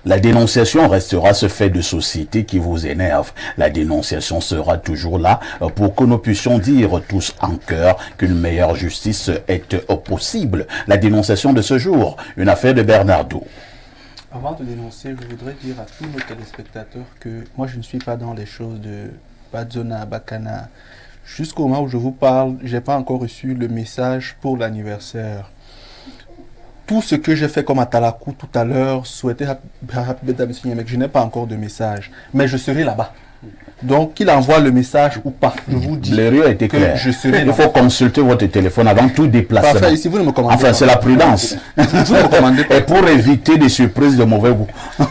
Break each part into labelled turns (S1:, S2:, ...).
S1: La dénonciation restera ce fait de société qui vous énerve. La dénonciation sera toujours là pour que nous puissions dire tous en chœur qu'une meilleure justice est possible. La dénonciation de ce jour, une affaire de Bernardo.
S2: Avant de dénoncer, je voudrais dire à tous nos téléspectateurs que moi je ne suis pas dans les choses de Badzona, Bakana. Jusqu'au moment où je vous parle, je n'ai pas encore reçu le message pour l'anniversaire. Tout ce que j'ai fait comme Atalakou tout à l'heure, souhaiter je n'ai pas encore de message, mais je serai là-bas. Donc qu'il envoie le message ou pas, je vous dis
S1: a été
S2: que
S1: clair.
S2: Je serai
S1: Il faut consulter votre téléphone avant tout déplacement.
S2: Parfait, si vous ne me commandez
S1: enfin, c'est la prudence.
S2: Vous ne me commandez pas.
S1: Et pour éviter des surprises de mauvais goût.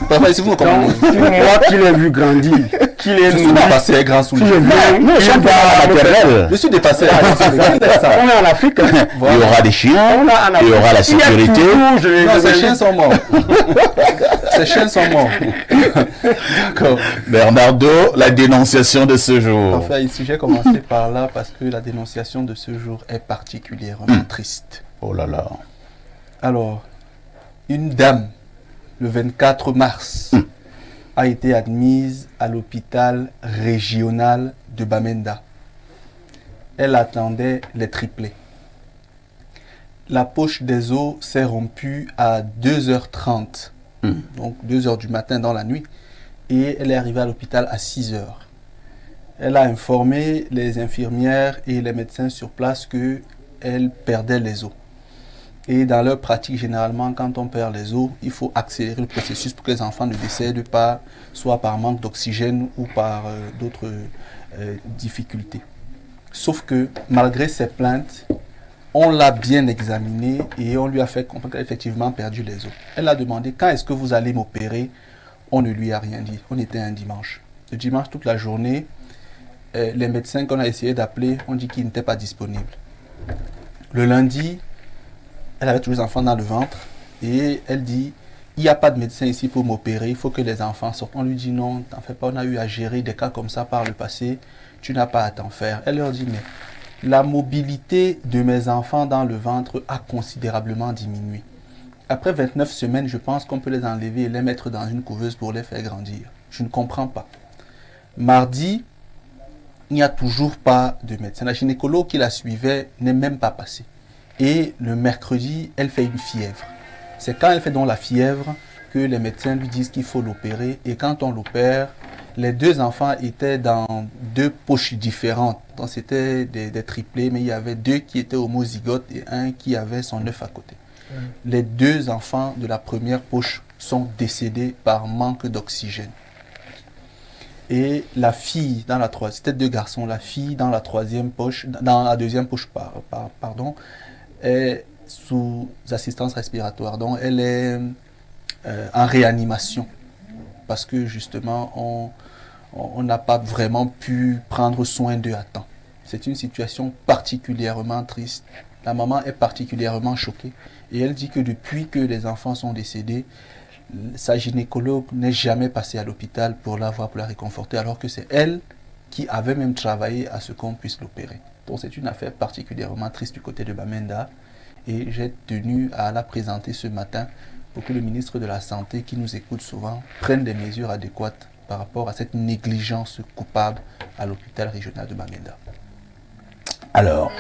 S2: Parfait, si vous me commandez.
S3: Moi qui l'ai vu grandir, qui l'ai vu
S2: dépassé à grand soulier. Je suis dépassé à grand soulier.
S3: On est en Afrique.
S1: Il y aura des chiens, il y aura la sécurité.
S2: Non, ces chiens sont morts. Ces chiens sont morts. D'accord.
S1: Bernardo, la dénonciation de ce jour.
S2: Parfait, ici j'ai commencé par là parce que la dénonciation de ce jour est particulièrement triste.
S1: Oh là là.
S2: Alors, une dame, le 24 mars, a été admise à l'hôpital régional de Bamenda. Elle attendait les triplés. La poche des os s'est rompue à 2h30, donc 2h du matin dans la nuit, et elle est arrivée à l'hôpital à 6h. Elle a informé les infirmières et les médecins sur place qu'elle perdait les os. Et dans leur pratique, généralement, quand on perd les os, il faut accélérer le processus pour que les enfants ne décèdent pas, soit par manque d'oxygène ou par d'autres difficultés. Sauf que, malgré ces plaintes, on l'a bien examinée et on lui a fait comprendre qu'elle a effectivement perdu les os. Elle a demandé, quand est-ce que vous allez m'opérer? On ne lui a rien dit. On était un dimanche. Le dimanche, toute la journée, les médecins qu'on a essayé d'appeler ont dit qu'ils n'étaient pas disponibles. Le lundi, elle avait tous les enfants dans le ventre et elle dit, il n'y a pas de médecin ici pour m'opérer, il faut que les enfants sortent. On lui dit non, t'en fais pas, on a eu à gérer des cas comme ça par le passé, tu n'as pas à t'en faire. Elle leur dit, mais la mobilité de mes enfants dans le ventre a considérablement diminué. Après 29 semaines, je pense qu'on peut les enlever et les mettre dans une couveuse pour les faire grandir. Je ne comprends pas. Mardi, il n'y a toujours pas de médecin. La gynécologue qui la suivait n'est même pas passée. Et le mercredi, elle fait une fièvre. C'est quand elle fait donc la fièvre que les médecins lui disent qu'il faut l'opérer. Et quand on l'opère, les deux enfants étaient dans deux poches différentes. Donc c'était des triplés, mais il y avait deux qui étaient homozygotes et un qui avait son œuf à côté. Les deux enfants de la première poche sont décédés par manque d'oxygène. Et la fille dans la troisième, c'était deux garçons, la fille dans la troisième poche, dans la deuxième poche, pardon, est sous assistance respiratoire. Donc elle est en réanimation parce que justement on n'a pas vraiment pu prendre soin d'eux à temps. C'est une situation particulièrement triste. La maman est particulièrement choquée et elle dit que depuis que les enfants sont décédés, sa gynécologue n'est jamais passée à l'hôpital pour la voir, pour la réconforter, alors que c'est elle qui avait même travaillé à ce qu'on puisse l'opérer. Donc c'est une affaire particulièrement triste du côté de Bamenda et j'ai tenu à la présenter ce matin pour que le ministre de la Santé, qui nous écoute souvent, prenne des mesures adéquates par rapport à cette négligence coupable à l'hôpital régional de Bamenda.
S1: Alors,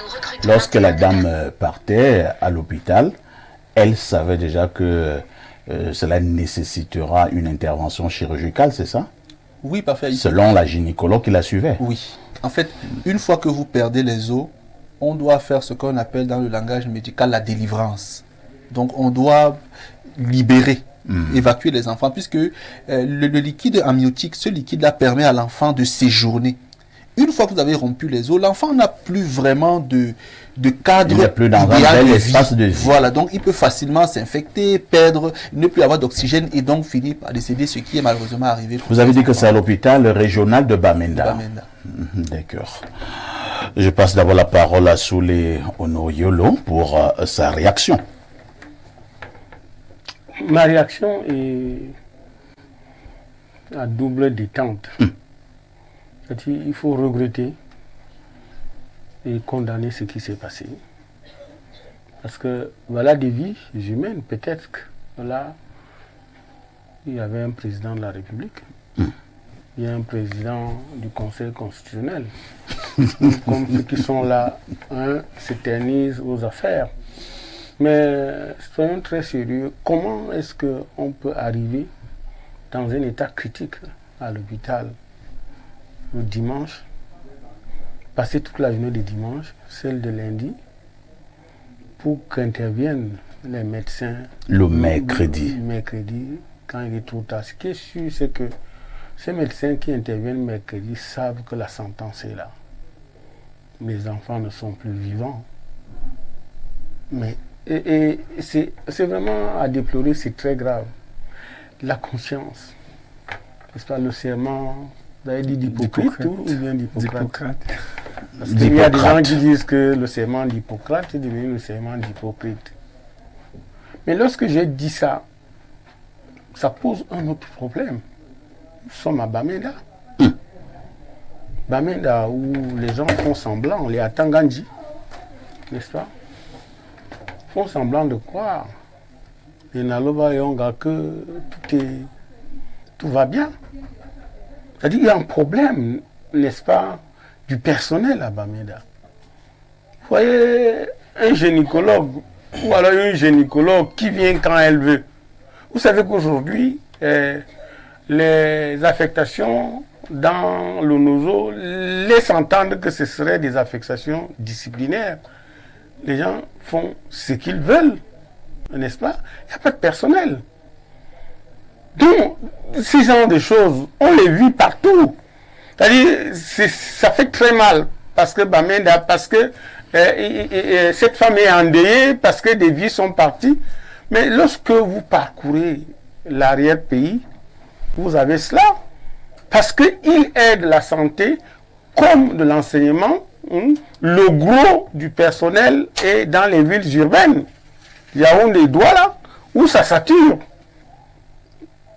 S1: lorsque la dame partait à l'hôpital, elle savait déjà que cela nécessitera une intervention chirurgicale, c'est ça?
S2: Oui, parfait.
S1: Selon la gynécologue qui la suivait.
S2: Oui. En fait, une fois que vous perdez les os, on doit faire ce qu'on appelle dans le langage médical la délivrance. Donc, on doit libérer, évacuer les enfants, puisque le liquide amniotique, ce liquide-là permet à l'enfant de séjourner. Une fois que vous avez rompu les os, l'enfant n'a plus vraiment de cadre.
S1: Il n'est plus dans un bel espace de vie.
S2: Voilà, donc il peut facilement s'infecter, perdre, ne plus avoir d'oxygène et donc finir par décéder, ce qui est malheureusement arrivé.
S1: Vous avez dit que c'est à l'hôpital régional de Bamenda. D'accord. Je passe d'abord la parole à Soulé Onoyolo pour sa réaction.
S3: Ma réaction est à double détente. Il faut regretter et condamner ce qui s'est passé. Parce que voilà des vies humaines, peut-être que voilà, il y avait un président de la République, il y a un président du Conseil constitutionnel. Comme ceux qui sont là s'éternisent aux affaires. Mais soyons très sérieux, comment est-ce qu'on peut arriver dans un état critique à l'hôpital le dimanche, passer toute la journée de dimanche, celle de lundi, pour qu'interviennent les médecins
S1: le mercredi.
S3: Le mercredi, quand il est trop tard. Ce qui est sûr, c'est que ces médecins qui interviennent mercredi savent que la sentence est là. Les enfants ne sont plus vivants. Mais c'est vraiment à déplorer, c'est très grave. La conscience, n'est-ce pas, le serment, vous avez dit d'Hippocrate ou bien d'Hippocrate? Parce qu'il y a des gens qui disent que le serment d'Hippocrate est devenu le serment d'Hypocrite. Mais lorsque j'ai dit ça, ça pose un autre problème. Nous sommes à Bamenda. Bamenda, où les gens font semblant, les Atangandji, n'est-ce pas? Font semblant de croire. Et Naloba et Onga que tout va bien. C'est-à-dire qu'il y a un problème, n'est-ce pas, du personnel à Bamenda. Vous voyez, un gynécologue, ou alors une gynécologue qui vient quand elle veut. Vous savez qu'aujourd'hui, les affectations dans le nozo laissent entendre que ce seraient des affectations disciplinaires. Les gens font ce qu'ils veulent, n'est-ce pas? Il n'y a pas de personnel. Donc, ces genres de choses, on les vit partout. C'est-à-dire, ça fait très mal, parce que Bamenda, parce que cette femme est endeuillée, parce que des vies sont parties. Mais lorsque vous parcourez l'arrière-pays, vous avez cela. Parce qu'il aide la santé comme de l'enseignement. Le gros du personnel est dans les villes urbaines. Yaoundé, Douala, où ça sature.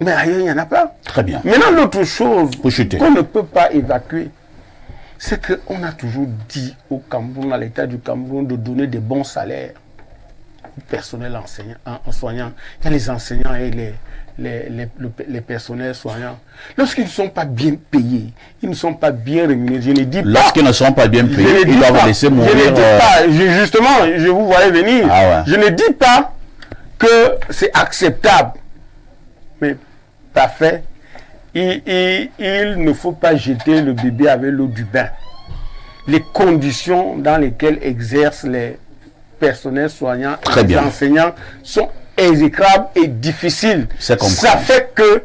S3: Mais ailleurs, il n'y en a pas.
S1: Très bien.
S3: Maintenant, l'autre chose qu'on ne peut pas évacuer, c'est qu'on a toujours dit au Cameroun, à l'État du Cameroun, de donner des bons salaires au personnel soignant. Il y a les enseignants et les personnels soignants. Lorsqu'ils ne sont pas bien payés, ils ne sont pas bien rémunérés, je ne dis pas...
S1: Lorsqu'ils ne sont pas bien payés, ils doivent laisser mourir...
S3: Je ne dis pas, justement, je vous voyais venir.
S1: Ah ouais.
S3: Je ne dis pas que c'est acceptable. Mais parfait, il ne faut pas jeter le bébé avec l'eau du bain. Les conditions dans lesquelles exercent les personnels soignants et les enseignants sont exécrables et difficiles. Ça fait que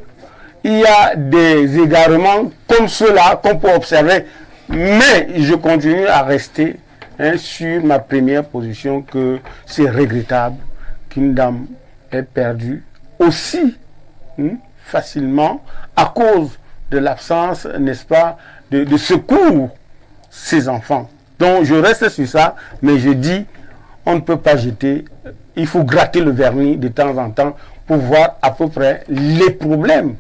S3: il y a des égarements comme ceux-là qu'on peut observer. Mais je continue à rester sur ma première position que c'est regrettable qu'une dame ait perdu aussi facilement à cause de l'absence, n'est-ce pas, de secours ces enfants. Donc je reste sur ça, mais je dis, on ne peut pas jeter, il faut gratter le vernis de temps en temps pour voir à peu près les problèmes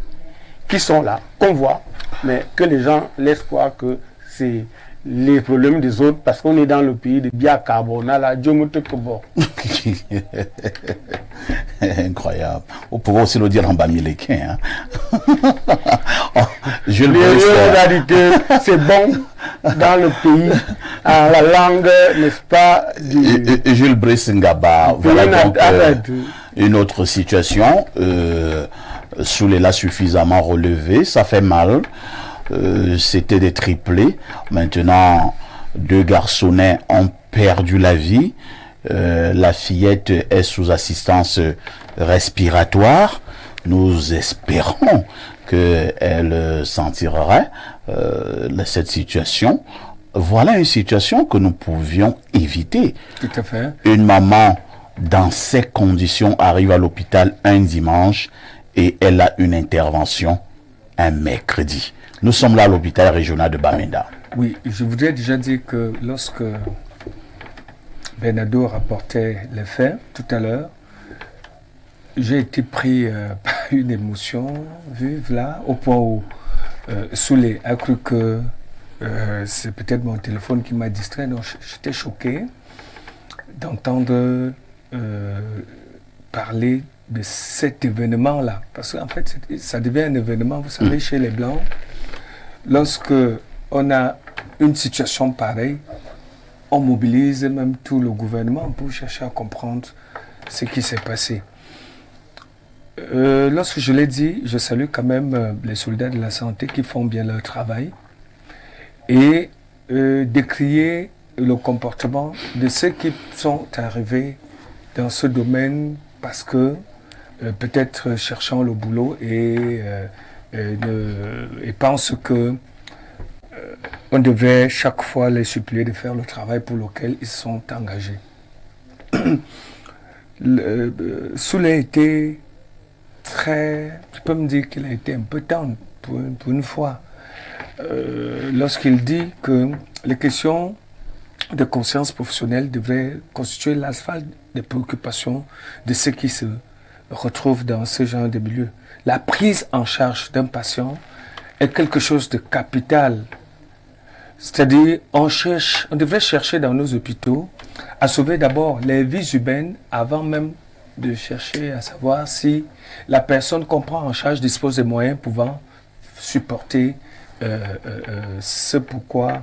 S3: qui sont là, qu'on voit, mais que les gens laissent croire que c'est les problèmes des autres parce qu'on est dans le pays de Biakabonala, Djomotekobo.
S1: Incroyable. Vous pouvez aussi le dire en bamilekien.
S3: Je le dis que c'est bon dans le pays, en la langue, n'est-ce pas, du...
S1: Jules Brice Ngaba. Voilà donc une autre situation. Soulela suffisamment relevé, ça fait mal. C'était des triplés. Maintenant, 2 garçonnets ont perdu la vie. La fillette est sous assistance respiratoire. Nous espérons qu'elle s'en tirera cette situation. Voilà une situation que nous pouvions éviter.
S4: Tout à fait.
S1: Une maman dans ces conditions arrive à l'hôpital un dimanche et elle a une intervention un mercredi. Nous sommes là à l'hôpital régional de Bamenda.
S4: Oui, je voudrais déjà dire que lorsque Bernardo rapportait les faits tout à l'heure, j'ai été pris par une émotion vive là, au point où Soulé a cru que c'est peut-être mon téléphone qui m'a distrait. Donc j'étais choqué d'entendre parler de cet événement-là. Parce qu'en fait, ça devient un événement, vous savez, chez les Blancs. Lorsque on a une situation pareille, on mobilise même tout le gouvernement pour chercher à comprendre ce qui s'est passé. Lorsque je l'ai dit, je salue quand même les soldats de la santé qui font bien leur travail et décrier le comportement de ceux qui sont arrivés dans ce domaine parce que peut-être cherchant le boulot et pensent que on devait chaque fois les supplier de faire le travail pour lequel ils sont engagés. Souley a été je peux me dire qu'il a été un peu tendre pour une fois, lorsqu'il dit que les questions de conscience professionnelle devraient constituer l'asphalte des préoccupations de ceux qui se retrouvent dans ce genre de milieu. La prise en charge d'un patient est quelque chose de capital. C'est-à-dire, on devrait chercher dans nos hôpitaux à sauver d'abord les vies humaines avant même de chercher à savoir si la personne qu'on prend en charge dispose des moyens pouvant supporter ce pourquoi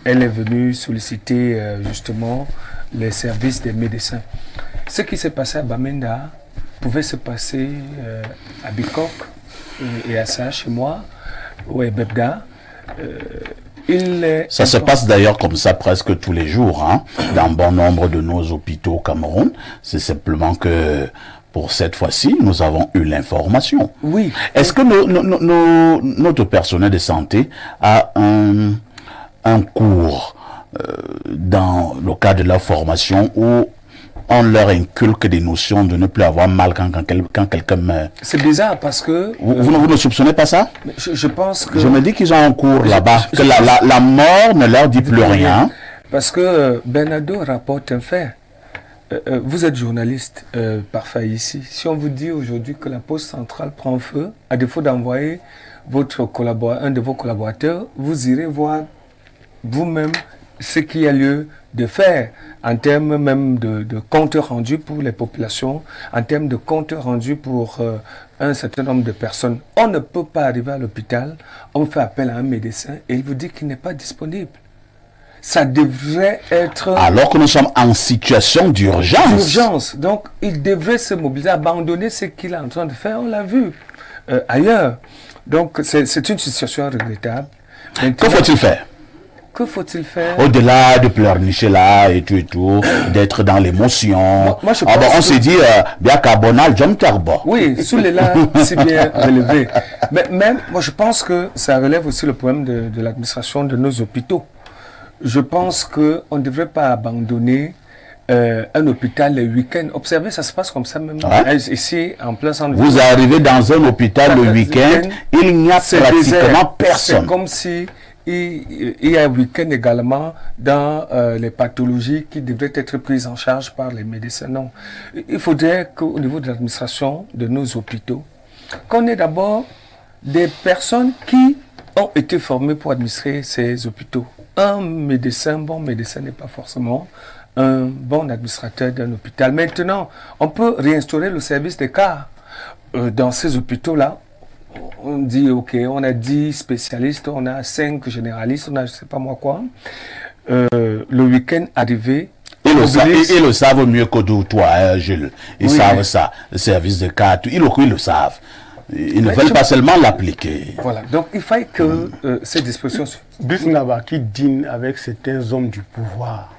S4: elle est venue solliciter justement les services des médecins. Ce qui s'est passé à Bamenda pouvait se passer à Bikok et à ça chez moi, ou à Bebda.
S1: Ça se passe d'ailleurs comme ça presque tous les jours, hein, dans bon nombre de nos hôpitaux au Cameroun. C'est simplement que pour cette fois-ci, nous avons eu l'information.
S4: Oui.
S1: Est-ce que notre personnel de santé a un cours dans le cadre de la formation où on leur inculque des notions de ne plus avoir mal quand quelqu'un meurt?
S4: C'est bizarre parce que...
S1: Vous ne soupçonnez pas ça?
S4: Je pense que...
S1: Je me dis qu'ils ont un cours là-bas, que la mort ne leur dit plus rien.
S4: Parce que Bernardo rapporte un fait. Vous êtes journaliste parfait ici. Si on vous dit aujourd'hui que la poste centrale prend feu, à défaut d'envoyer un de vos collaborateurs, vous irez voir vous-même ce qu'il y a lieu de faire en termes même de compte rendu pour les populations, en termes de compte rendu pour un certain nombre de personnes. On ne peut pas arriver à l'hôpital, on fait appel à un médecin et il vous dit qu'il n'est pas disponible. Ça devrait être...
S1: Alors que nous sommes en situation d'urgence.
S4: Donc, il devrait se mobiliser, abandonner ce qu'il est en train de faire. On l'a vu ailleurs. Donc, c'est une situation regrettable.
S1: Que faut-il faire?
S4: Que faut-il faire?
S1: Au-delà de pleurnicher là et tout, d'être dans l'émotion. On s'est dit, bien carbonal, John Tarbo.
S4: Oui, sous les là, c'est bien relevé. Mais même, moi, je pense que ça relève aussi le problème de l'administration de nos hôpitaux. Je pense qu'on ne devrait pas abandonner un hôpital le week-end. Observez, ça se passe comme ça même. Ouais. Ici, en plein centre.
S1: Vous arrivez dans un hôpital le week-end, il n'y a pratiquement personne.
S4: C'est comme si il y a un week-end également dans les pathologies qui devraient être prises en charge par les médecins. Non. Il faudrait qu'au niveau de l'administration de nos hôpitaux, qu'on ait d'abord des personnes qui ont été formées pour administrer ces hôpitaux. Un bon médecin n'est pas forcément un bon administrateur d'un hôpital. Maintenant, on peut réinstaurer le service des cas dans ces hôpitaux-là. On dit, ok, on a 10 spécialistes, on a 5 généralistes, on a je ne sais pas moi quoi. Le week-end arrivé,
S1: ils le savent mieux que toi, hein, Jules. Ils savent ça, le service de cas, ils le savent. Ils ne veulent pas seulement l'appliquer.
S4: Voilà, donc il faut que ces dispositions...
S3: Bisnaba qui dîne avec certains hommes du pouvoir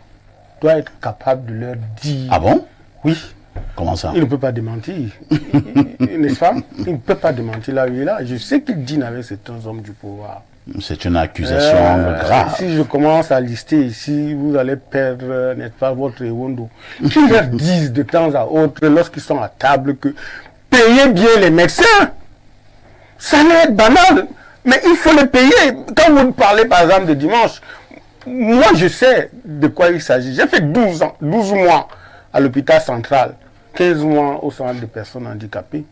S3: doit être capable de leur dire...
S1: Ah bon?
S3: Oui.
S1: Comment ça?
S3: Il ne peut pas démentir. N'est-ce pas? Il ne peut pas démentir là où il est là. Je sais qu'il dîne avec certains hommes du pouvoir.
S1: C'est une accusation grave.
S3: Si je commence à lister ici, vous allez perdre, n'est-ce pas, votre Ewondo. Qu'ils leur disent de temps à autre, lorsqu'ils sont à table, que payez bien les médecins. Ça n'est être banal, mais il faut les payer. Quand vous parlez par exemple de dimanche, moi je sais de quoi il s'agit. J'ai fait 12 mois à l'hôpital central, 15 mois au centre de personnes handicapées.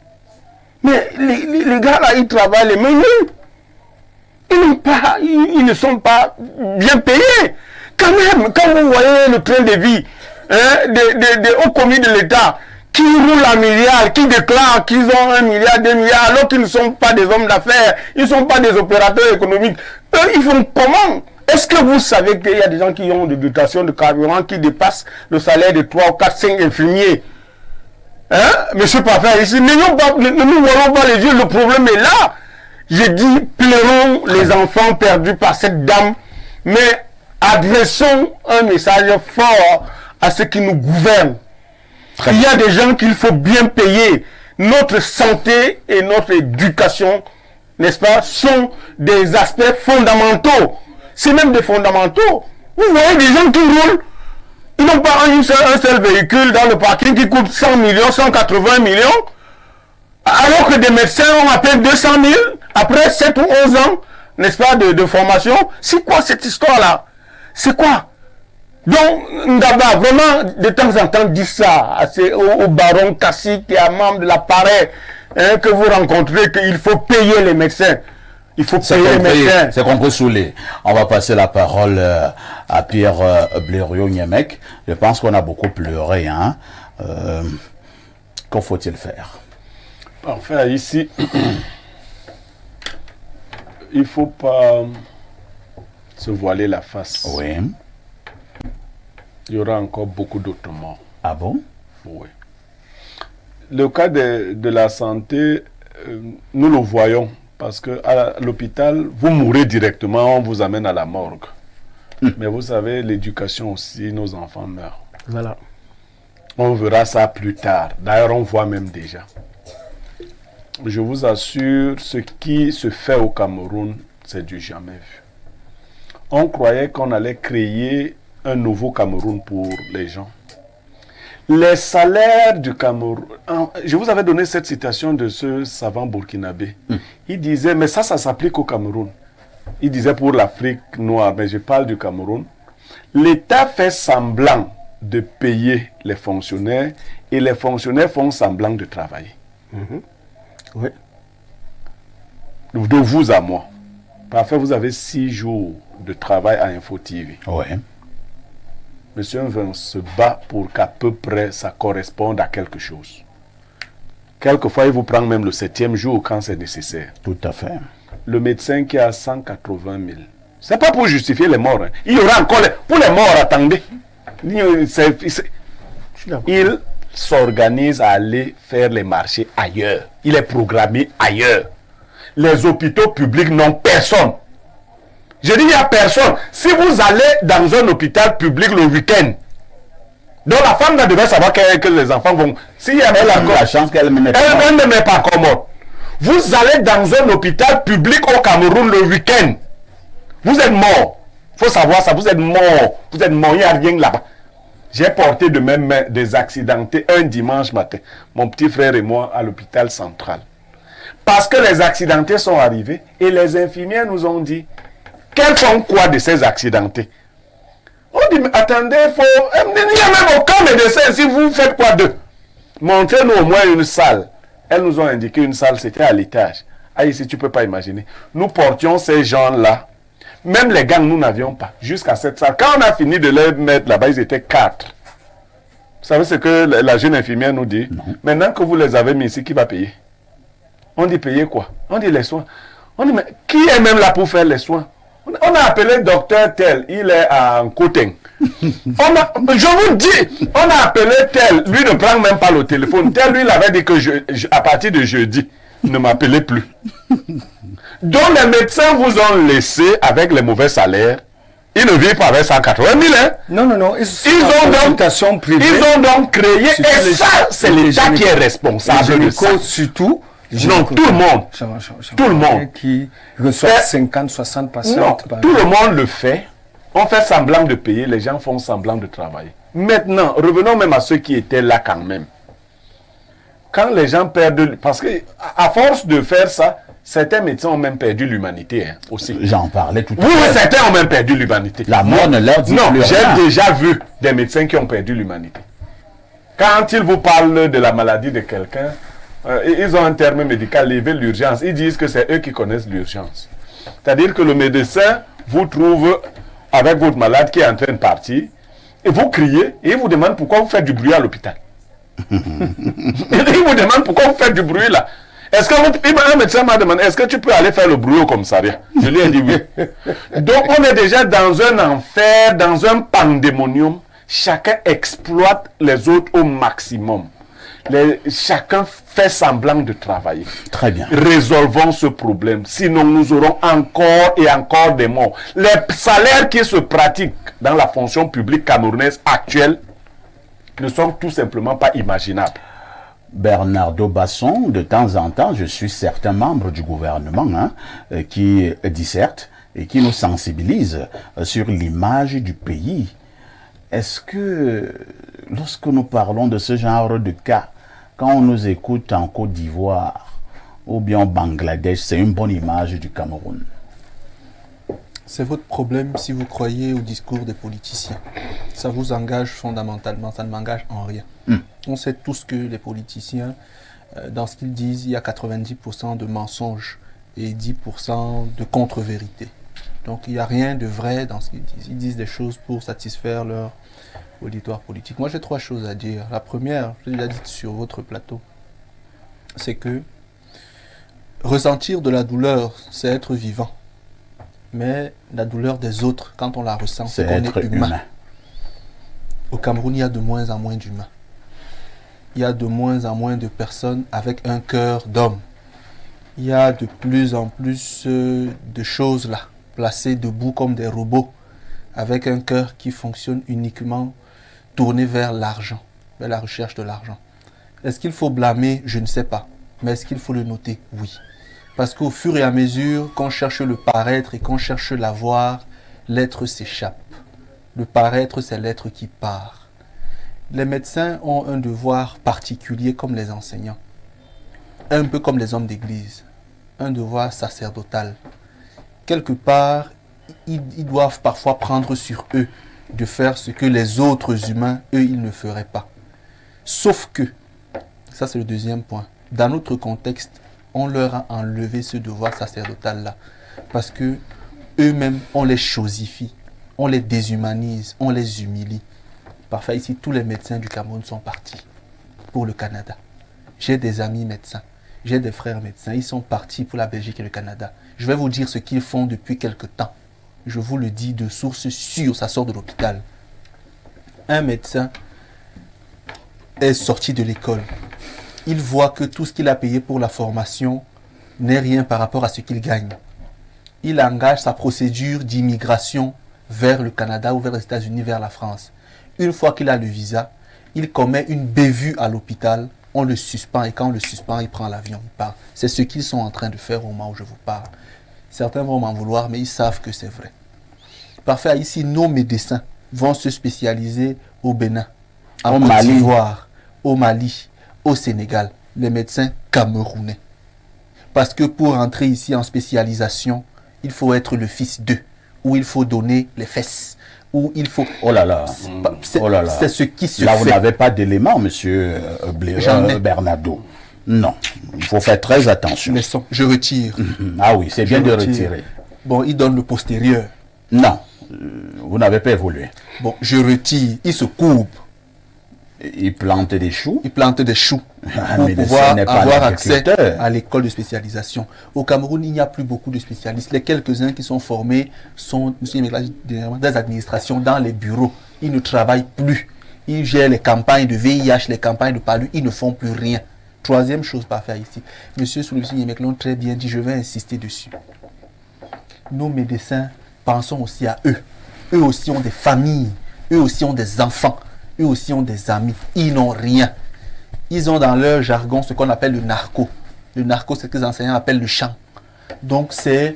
S3: Mais les gars là, ils travaillent les mains nues. Ils ne sont pas bien payés. Quand même, quand vous voyez le train de vie des hauts commis de l'État qui roulent à milliards, qui déclarent qu'ils ont 1 milliard, 2 milliards, alors qu'ils ne sont pas des hommes d'affaires, ils ne sont pas des opérateurs économiques. Eux, ils font comment? Est-ce que vous savez qu'il y a des gens qui ont des dotations de carburant qui dépassent le salaire de 3 ou 4, 5 infirmiers? Hein? Monsieur Parfait, ici, ne nous voyons pas les yeux, le problème est là. J'ai dit, pleurons les enfants perdus par cette dame, mais adressons un message fort à ceux qui nous gouvernent. Il y a des gens qu'il faut bien payer. Notre santé et notre éducation, n'est-ce pas, sont des aspects fondamentaux. C'est même des fondamentaux. Vous voyez des gens qui roulent, ils n'ont pas un seul véhicule dans le parking qui coûte 100 millions, 180 millions, alors que des médecins ont à peine 200 000 après 7 ou 11 ans, n'est-ce pas, de formation. C'est quoi cette histoire-là? C'est quoi? Donc, Ndaba, vraiment, de temps en temps, dit ça au baron Kassi qui est un membre de l'appareil que vous rencontrez, qu'il faut payer les médecins. Il faut payer les médecins.
S1: C'est compris Soulé. On va passer la parole à Pierre Blériot-Niemek. Je pense qu'on a beaucoup pleuré. Hein. Qu'en faut-il faire?
S5: Parfait, ici, il ne faut pas se voiler la face.
S1: Oui.
S5: Il y aura encore beaucoup d'autres morts.
S1: Ah bon?
S5: Oui. Le cas de la santé, nous le voyons, parce qu'à l'hôpital, vous mourrez directement, on vous amène à la morgue. Mais vous savez, l'éducation aussi, nos enfants meurent.
S3: Voilà.
S5: On verra ça plus tard. D'ailleurs, on voit même déjà. Je vous assure, ce qui se fait au Cameroun, c'est du jamais vu. On croyait qu'on allait créer un nouveau Cameroun pour les gens. Les salaires du Cameroun... Je vous avais donné cette citation de ce savant burkinabé. Il disait, mais ça s'applique au Cameroun. Il disait pour l'Afrique noire, mais je parle du Cameroun. L'État fait semblant de payer les fonctionnaires et les fonctionnaires font semblant de travailler.
S3: Oui.
S5: De vous à moi. Parfois, vous avez 6 jours de travail à Info TV.
S1: Oui.
S5: Monsieur Nven se bat pour qu'à peu près ça corresponde à quelque chose. Quelquefois, il vous prend même le 7e jour quand c'est nécessaire.
S1: Tout à fait.
S5: Le médecin qui a 180 000. Ce n'est pas pour justifier les morts. Hein. Il y aura encore... Pour les morts, attendez. Il s'organise à aller faire les marchés ailleurs. Il est programmé ailleurs. Les hôpitaux publics n'ont personne. Je dis, il n'y a personne. Si vous allez dans un hôpital public le week-end, donc la femme devait savoir que les enfants vont... S'il y a
S1: la chance qu'elle ne met pas.
S5: Elle ne met pas commode. Vous allez dans un hôpital public au Cameroun le week-end. Vous êtes mort. Il faut savoir ça. Vous êtes mort. Vous êtes mort. Il n'y a rien là-bas. J'ai porté de même main des accidentés un dimanche matin. Mon petit frère et moi à l'hôpital central. Parce que les accidentés sont arrivés et les infirmières nous ont dit qu'elles font quoi de ces accidentés? On dit, mais attendez, il n'y a même aucun médecin. Si vous faites quoi d'eux? Montrez-nous au moins une salle. Elles nous ont indiqué une salle, c'était à l'étage. Ah, ici, tu ne peux pas imaginer. Nous portions ces gens-là. Même les gangs, nous n'avions pas. Jusqu'à cette salle. Quand on a fini de les mettre là-bas, ils étaient 4. Vous savez ce que la jeune infirmière nous dit? Non. Maintenant que vous les avez mis ici, qui va payer? On dit payer quoi? On dit les soins. On dit, mais qui est même là pour faire les soins? On a appelé docteur tel, il est en Couteng. Je vous dis, on a appelé tel, lui ne prend même pas le téléphone. Tel, lui, il avait dit que à partir de jeudi, ne m'appelez plus. Donc les médecins vous ont laissé avec les mauvais salaires. Ils ne vivent pas avec 180 000. Hein?
S4: Non.
S5: Ils ont donc créé, et ça, c'est l'État qui est responsable de ça.
S4: Surtout.
S5: Non, tout le monde. Tout le monde.
S4: Qui reçoit 50, 60 patients.
S5: Non, tout le monde le fait. On fait semblant de payer, les gens font semblant de travailler. Maintenant, revenons même à ceux qui étaient là quand même. Quand les gens perdent... Parce que à force de faire ça, certains médecins ont même perdu l'humanité hein, aussi.
S1: J'en parlais tout à l'heure.
S5: Oui, certains ont même perdu l'humanité.
S1: La mort ne leur dit
S5: non,
S1: plus rien.
S5: J'ai déjà vu des médecins qui ont perdu l'humanité. Quand ils vous parlent de la maladie de quelqu'un, ils ont un terme médical, lever l'urgence. Ils disent que c'est eux qui connaissent l'urgence. C'est-à-dire que le médecin vous trouve avec votre malade qui est en train de partir, et vous criez, et il vous demande pourquoi vous faites du bruit à l'hôpital. Il vous demande pourquoi vous faites du bruit là. Est-ce que un médecin m'a demandé, est-ce que tu peux aller faire le bruit au commissariat? Je lui ai dit oui. Donc on est déjà dans un enfer, dans un pandémonium. Chacun exploite les autres au maximum. Chacun fait semblant de travailler.
S1: Très bien.
S5: Résolvons ce problème. Sinon, nous aurons encore et encore des morts. Les salaires qui se pratiquent dans la fonction publique camerounaise actuelle ne sont tout simplement pas imaginables.
S1: Bernardo Basson, de temps en temps, je suis certains membres du gouvernement qui dissertent et qui nous sensibilisent sur l'image du pays. Est-ce que, lorsque nous parlons de ce genre de cas, quand on nous écoute en Côte d'Ivoire ou bien au Bangladesh, c'est une bonne image du Cameroun?
S2: C'est votre problème si vous croyez au discours des politiciens. Ça vous engage fondamentalement, ça ne m'engage en rien. On sait tous que les politiciens, dans ce qu'ils disent, il y a 90% de mensonges et 10% de contre-vérité. Donc il n'y a rien de vrai dans ce qu'ils disent. Ils disent des choses pour satisfaire leur auditoire politique. Moi j'ai 3 choses à dire. La première, je l'ai déjà dit sur votre plateau, c'est que ressentir de la douleur, c'est être vivant. Mais la douleur des autres, quand on la ressent, c'est qu'on est humain. Au Cameroun, il y a de moins en moins d'humains. Il y a de moins en moins de personnes avec un cœur d'homme. Il y a de plus en plus de choses là, placées debout comme des robots, avec un cœur qui fonctionne uniquement tourné vers l'argent, vers la recherche de l'argent. Est-ce qu'il faut blâmer? Je ne sais pas. Mais est-ce qu'il faut le noter? Oui. Parce qu'au fur et à mesure qu'on cherche le paraître et qu'on cherche l'avoir, l'être s'échappe. Le paraître, c'est l'être qui part. Les médecins ont un devoir particulier comme les enseignants. Un peu comme les hommes d'église. Un devoir sacerdotal. Quelque part, ils doivent parfois prendre sur eux de faire ce que les autres humains, eux, ils ne feraient pas. Sauf que, ça c'est le deuxième point, dans notre contexte, on leur a enlevé ce devoir sacerdotal-là. Parce que eux-mêmes, on les chosifie, on les déshumanise, on les humilie. Parfois ici, tous les médecins du Cameroun sont partis pour le Canada. J'ai des amis médecins, j'ai des frères médecins, ils sont partis pour la Belgique et le Canada. Je vais vous dire ce qu'ils font depuis quelque temps. Je vous le dis de source sûre, ça sort de l'hôpital. Un médecin est sorti de l'école. Il voit que tout ce qu'il a payé pour la formation n'est rien par rapport à ce qu'il gagne. Il engage sa procédure d'immigration vers le Canada ou vers les États-Unis, vers la France. Une fois qu'il a le visa, il commet une bévue à l'hôpital, on le suspend et quand on le suspend, il prend l'avion, il part. C'est ce qu'ils sont en train de faire au moment où je vous parle. Certains vont m'en vouloir, mais ils savent que c'est vrai. Parfait, ici, nos médecins vont se spécialiser au Bénin, en Côte d'Ivoire, au Mali, au Sénégal, les médecins camerounais. Parce que pour entrer ici en spécialisation, il faut être le fils d'eux, ou il faut donner les fesses, ou il faut...
S1: Oh là là,
S2: c'est ce qui se fait.
S1: Là, vous n'avez pas d'éléments, monsieur Bernardo. Non, il faut faire très attention.
S2: Laissons, je retire.
S1: Ah oui, c'est bien de retirer.
S2: Bon, il donne le postérieur.
S1: Non, vous n'avez pas évolué.
S2: Bon, je retire, il se coupe.
S1: Il plante des choux.
S2: Il plante des choux pour pouvoir avoir accès à l'école de spécialisation. Au Cameroun, il n'y a plus beaucoup de spécialistes. Les quelques-uns qui sont formés sont des administrations dans les bureaux. Ils ne travaillent plus. Ils gèrent les campagnes de VIH, les campagnes de palu. Ils ne font plus rien. Troisième chose pas faire ici. Monsieur Souleymane Yemek l'ont très bien dit, je vais insister dessus. Nos médecins, pensons aussi à eux. Eux aussi ont des familles. Eux aussi ont des enfants. Eux aussi ont des amis. Ils n'ont rien. Ils ont dans leur jargon ce qu'on appelle le narco. Le narco, c'est ce que les enseignants appellent le champ. Donc, c'est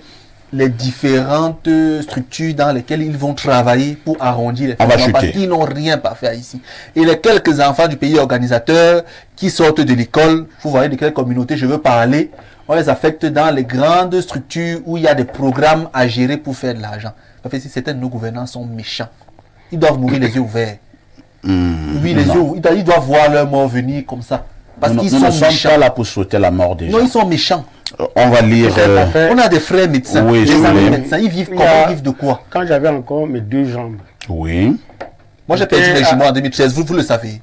S2: les différentes structures dans lesquelles ils vont travailler pour arrondir les fins parce qu'ils n'ont rien à faire ici. Et les quelques enfants du pays organisateur qui sortent de l'école, vous voyez de quelle communauté je veux parler, on les affecte dans les grandes structures où il y a des programmes à gérer pour faire de l'argent. En fait, si certains de nos gouvernants sont méchants, ils doivent mourir les yeux ouverts. Oui, les yeux, ils doivent voir leur mort venir comme ça. Parce qu'ils sont méchants. Nous ne sommes pas
S1: là pour souhaiter la mort des gens.
S2: Non, ils sont méchants.
S1: On va lire...
S2: On a des frères médecins.
S1: Oui,
S2: les amis médecins, ils vivent comment? Ils vivent de quoi?
S3: Quand j'avais encore mes 2 jambes.
S1: Oui.
S2: Moi, j'ai perdu mes jumeaux en 2013, vous le savez.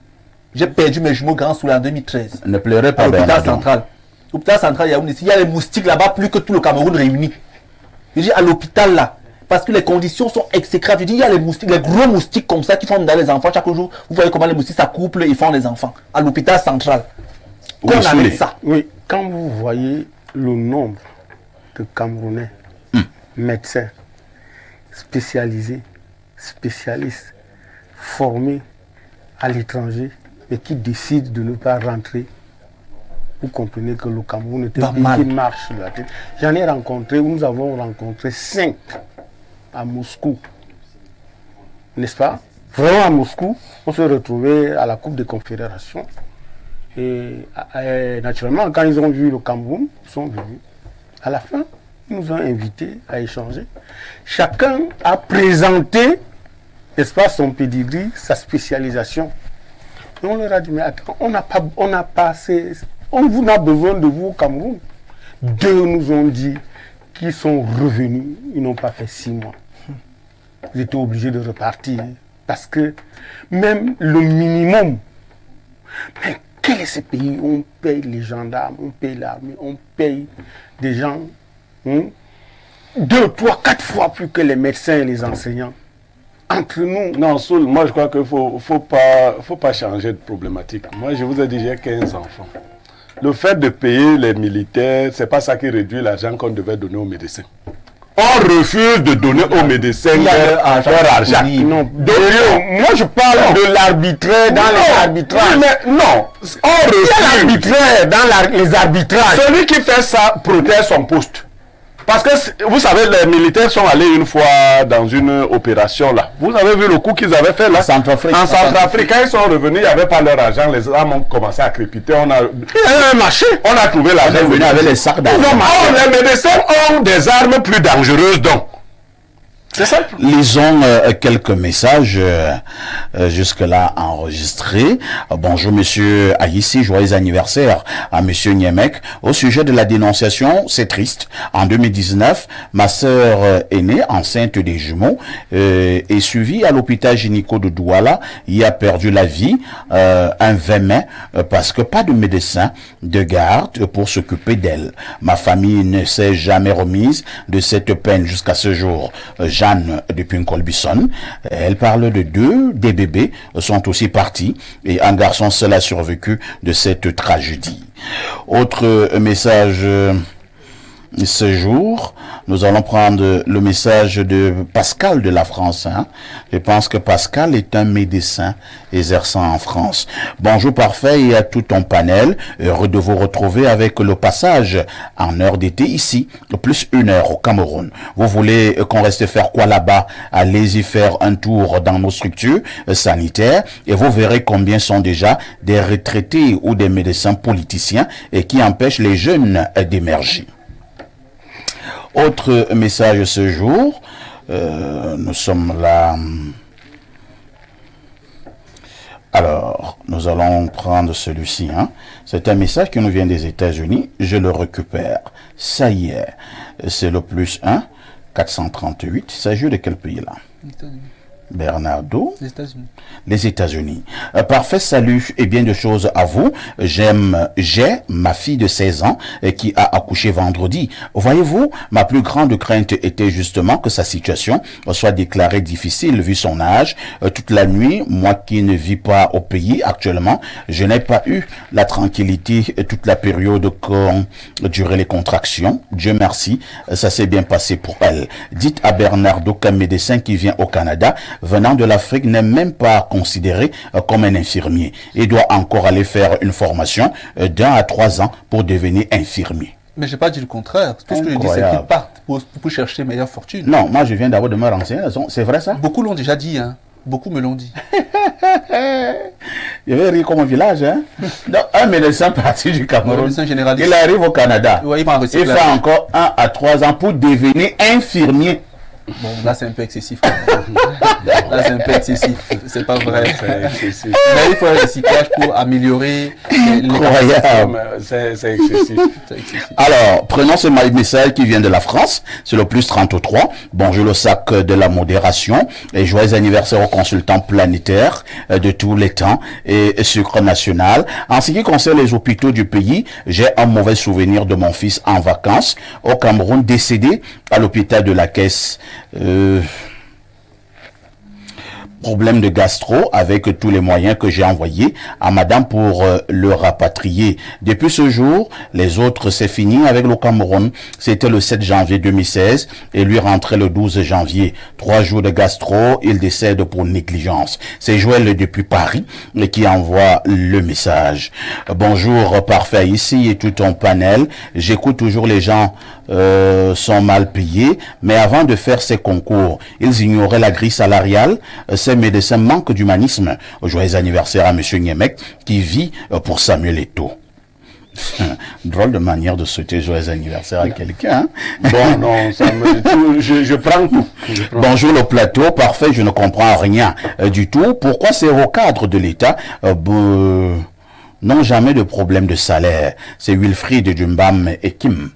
S2: J'ai perdu mes jumeaux grands sous en 2013.
S1: Ne pleurez pas,
S2: À l'hôpital
S1: Bernardo.
S2: central. L'hôpital central, il y a les moustiques là-bas plus que tout le Cameroun réuni. Je dis à l'hôpital là, parce que les conditions sont exécrables. Je dis, il y a les moustiques, les gros moustiques comme ça qui font dans les enfants chaque jour. Vous voyez comment les moustiques s'accouplent et font les enfants. À l'hôpital central.
S1: Oui,
S2: Qu'on
S1: Soulé.
S2: avait ça.
S3: Oui, quand vous voyez le nombre de Camerounais, médecins, spécialisés, spécialistes, formés à l'étranger, mais qui décident de ne pas rentrer, vous comprenez que le Cameroun était
S2: Va mal.
S3: qui marche sur la tête. J'en ai rencontré, nous avons rencontré 5 à Moscou, n'est-ce pas? Vraiment à Moscou, on se retrouvait à la Coupe des Confédérations. Et naturellement, quand ils ont vu le Cameroun, ils sont venus. À la fin, ils nous ont invités à échanger. Chacun a présenté, n'est-ce pas, son pedigree, sa spécialisation. Et on leur a dit, mais attends, on n'a pas assez, on vous a besoin de vous au Cameroun. 2 nous ont dit qu'ils sont revenus, ils n'ont pas fait 6 mois. Ils étaient obligés de repartir parce que même le minimum, mais quel est ce pays où on paye les gendarmes, on paye l'armée, on paye des gens 2, 3, 4 fois plus que les médecins et les enseignants. Entre nous,
S5: Non, Soul, moi je crois qu'il faut pas changer de problématique. Moi je vous ai dit, j'ai 15 enfants. Le fait de payer les militaires, c'est pas ça qui réduit l'argent qu'on devait donner aux médecins. On refuse de donner aux médecins leur argent.
S3: non.
S5: Donc,
S3: Moi je parle de l'arbitraire dans les arbitrages.
S5: Oui, mais non, on refuse.
S3: L'arbitraire dans les arbitrages.
S5: Celui qui fait ça protège son poste. Parce que vous savez, les militaires sont allés une fois dans une opération là. Vous avez vu le coup qu'ils avaient fait là?
S1: En Centrafrique.
S5: En Centrafrique, quand ils sont revenus, il n'y avait pas leur argent. Les armes ont commencé à crépiter. Il y a un marché. On a trouvé
S1: On est
S5: l'argent.
S1: venu avec les sacs d'argent.
S5: Les médecins ont des armes plus dangereuses donc. C'est ça.
S1: Lisons quelques messages jusque-là enregistrés. Bonjour Monsieur Aïssi, joyeux anniversaire à Monsieur Niemek. Au sujet de la dénonciation, c'est triste. En 2019, ma sœur aînée, enceinte des jumeaux, est suivie à l'hôpital gynéco de Douala. Il a perdu la vie un 20 mai parce que pas de médecin de garde pour s'occuper d'elle. Ma famille ne s'est jamais remise de cette peine jusqu'à ce jour. Jeanne depuis Nkolbison, elle parle de 2 des bébés sont aussi partis et un garçon seul a survécu de cette tragédie. Autre message ce jour, nous allons prendre le message de Pascal de la France. Je pense que Pascal est un médecin exerçant en France. Bonjour parfait et à tout ton panel. Heureux de vous retrouver avec le passage en heure d'été ici, plus 1 heure au Cameroun. Vous voulez qu'on reste faire quoi là-bas? Allez-y faire un tour dans nos structures sanitaires et vous verrez combien sont déjà des retraités ou des médecins politiciens et qui empêchent les jeunes d'émerger. Autre message ce jour, nous sommes là. Alors, nous allons prendre celui-ci. C'est un message qui nous vient des États-Unis. Je le récupère. Ça y est, c'est le +1 438. Il s'agit de quel pays là? Bernardo, les États-Unis. Parfait, salut et bien de choses à vous. J'ai ma fille de 16 ans qui a accouché vendredi. Voyez-vous, ma plus grande crainte était justement que sa situation soit déclarée difficile vu son âge. Toute la nuit, moi qui ne vis pas au pays actuellement, je n'ai pas eu la tranquillité toute la période qu'ont duré les contractions. Dieu merci, ça s'est bien passé pour elle. Dites à Bernardo qu'un médecin qui vient au Canada venant de l'Afrique n'est même pas considéré comme un infirmier. Il doit encore aller faire une formation d'1 à 3 ans pour devenir infirmier.
S2: Mais je n'ai pas dit le contraire. Tout ce que je dis, c'est qu'ils partent pour chercher meilleure fortune.
S1: Non, moi je viens d'abord de me renseigner. C'est vrai ça?
S2: Beaucoup l'ont déjà dit, Beaucoup me l'ont dit.
S1: Je vais rire comme un village, Donc, un médecin parti du Cameroun, il arrive au Canada.
S2: Ouais, il
S1: fait encore 1 à 3 ans pour devenir infirmier.
S2: Bon, là, c'est un peu excessif. Là, c'est un peu excessif. C'est pas vrai.
S3: C'est excessif.
S2: Mais il faut un recyclage pour améliorer
S1: Incroyable.
S3: C'est excessif.
S2: C'est excessif.
S1: Alors, prenons ce message qui vient de la France, c'est le plus 33. Bonjour le sac de la modération et joyeux anniversaire au consultant planétaire de tous les temps et sucre national. En ce qui concerne les hôpitaux du pays, j'ai un mauvais souvenir de mon fils en vacances au Cameroun décédé à l'hôpital de la Caisse. Problème de gastro avec tous les moyens que j'ai envoyés à madame pour le rapatrier. Depuis ce jour, les autres, c'est fini avec le Cameroun. C'était le 7 janvier 2016 et lui rentrait le 12 janvier. 3 jours de gastro, il décède pour négligence. C'est Joël depuis Paris qui envoie le message. Bonjour, parfait ici et tout ton panel. J'écoute toujours les gens sont mal payés, mais avant de faire ces concours, ils ignoraient la grille salariale. Ces médecins manquent d'humanisme. Joyeux anniversaire à monsieur Niemek qui vit pour Samuel Eto'o. Drôle de manière de souhaiter joyeux anniversaire à quelqu'un. Hein?
S3: Bon, non, je prends tout.
S1: Bonjour le plateau, parfait, je ne comprends rien du tout. Pourquoi ces hauts cadres de l'État n'ont jamais de problème de salaire? C'est Wilfried Dumbam et Kim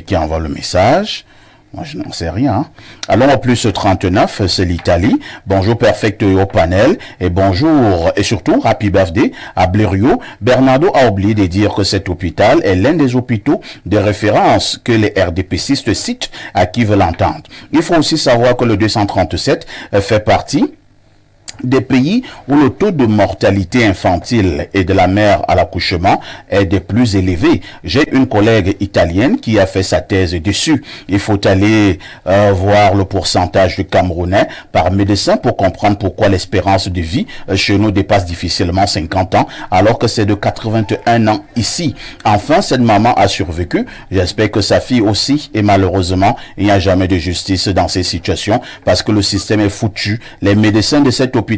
S1: qui envoie le message. Moi, je n'en sais rien. Hein. Allons au plus 39, c'est l'Italie. Bonjour, perfect au panel. Et bonjour, et surtout, happy birthday à Blériot. Bernardo a oublié de dire que cet hôpital est l'un des hôpitaux de référence que les RDPcistes citent à qui veulent l'entendre. Il faut aussi savoir que le 237 fait partie des pays où le taux de mortalité infantile et de la mère à l'accouchement est des plus élevés. J'ai une collègue italienne qui a fait sa thèse dessus. Il faut aller voir le pourcentage de Camerounais par médecin pour comprendre pourquoi l'espérance de vie chez nous dépasse difficilement 50 ans, alors que c'est de 81 ans ici. Enfin, cette maman a survécu. J'espère que sa fille aussi, et malheureusement, il n'y a jamais de justice dans ces situations parce que le système est foutu. Les médecins de cet hôpital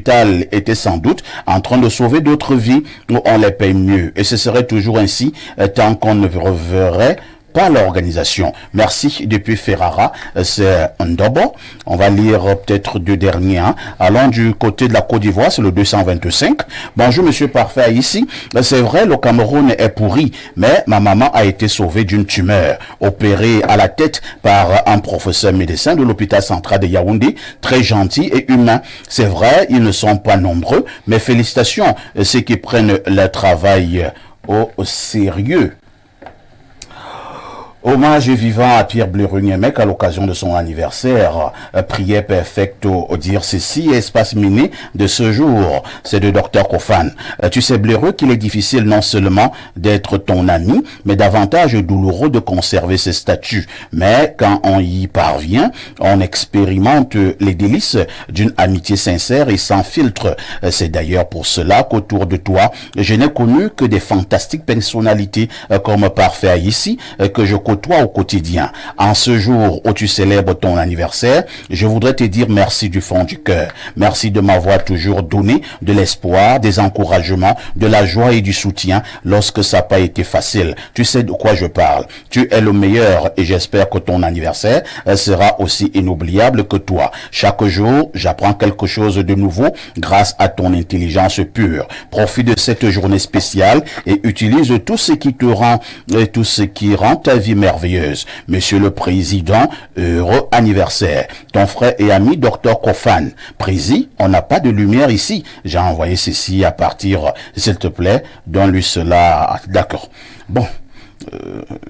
S1: était sans doute en train de sauver d'autres vies où on les paye mieux. Et ce serait toujours ainsi tant qu'on ne reverrait pas l'organisation. Merci depuis Ferrara, c'est Ndobo. On va lire peut-être deux derniers. Hein. Allons du côté de la Côte d'Ivoire, c'est le 225. Bonjour monsieur Parfait, ici. C'est vrai, le Cameroun est pourri, mais ma maman a été sauvée d'une tumeur, opérée à la tête par un professeur médecin de l'hôpital central de Yaoundé, très gentil et humain. C'est vrai, ils ne sont pas nombreux, mais félicitations, ceux qui prennent le travail au sérieux. Hommage vivant à Pierre Blériot-Niemek à l'occasion de son anniversaire. Prière perfecto dire ceci, espace miné de ce jour. C'est de Dr Kofan. Tu sais Blériot qu'il est difficile non seulement d'être ton ami, mais davantage douloureux de conserver ses statuts. Mais quand on y parvient, on expérimente les délices d'une amitié sincère et sans filtre. C'est d'ailleurs pour cela qu'autour de toi, je n'ai connu que des fantastiques personnalités comme Parfait ici, que je toi au quotidien. En ce jour où tu célèbres ton anniversaire, je voudrais te dire merci du fond du cœur. Merci de m'avoir toujours donné de l'espoir, des encouragements, de la joie et du soutien lorsque ça n'a pas été facile. Tu sais de quoi je parle. Tu es le meilleur et j'espère que ton anniversaire sera aussi inoubliable que toi. Chaque jour, j'apprends quelque chose de nouveau grâce à ton intelligence pure. Profite de cette journée spéciale et utilise tout ce qui te rend, tout ce qui rend ta vie merveilleuse. Monsieur le Président, heureux anniversaire. Ton frère et ami Dr Kofan. Président, on n'a pas de lumière ici. J'ai envoyé ceci à partir, s'il te plaît, donne-lui cela. D'accord. Bon.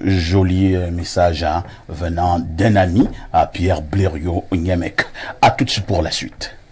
S1: Joli message hein, venant d'un ami à Pierre Blériot-Niemek. À tout de suite pour la suite.